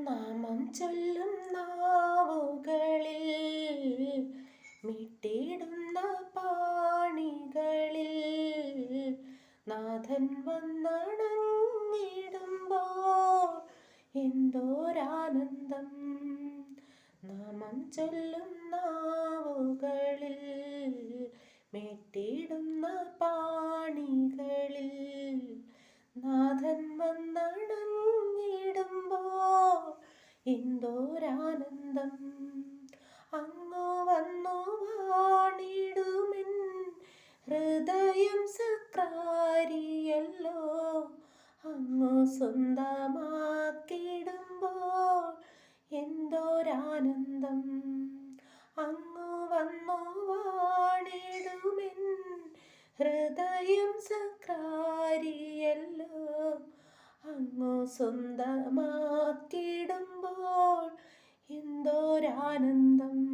നാമം ചൊല്ലും നാവുകളിൽ മിട്ടിടുന്ന പാണികളിൽ നാഥൻ വന്നണഞ്ഞിടുമ്പോൾ എന്തോരാനന്ദം. നാമം ചൊല്ലും നാവുകളിൽ മിട്ടിടുന്ന പാണികളിൽ നാഥൻ വന്നണഞ്ഞിടുമ്പോൾ എന്തോരാനന്ദം. അങ്ങു വന്നു വാണിടുമെൻ ഹൃദയം സക്രാരിയല്ലോ. അങ്ങു സ്വന്തമാക്കിടുമ്പോൾ എന്തോരാനന്ദം. അങ്ങു വന്നു വാണിടുമെൻ ഹൃദയം സക്രാരിയല്ലോ. അങ്ങു സ്വന്തമാക്കിടുമ്പോൾ എന്തോരാനന്ദം.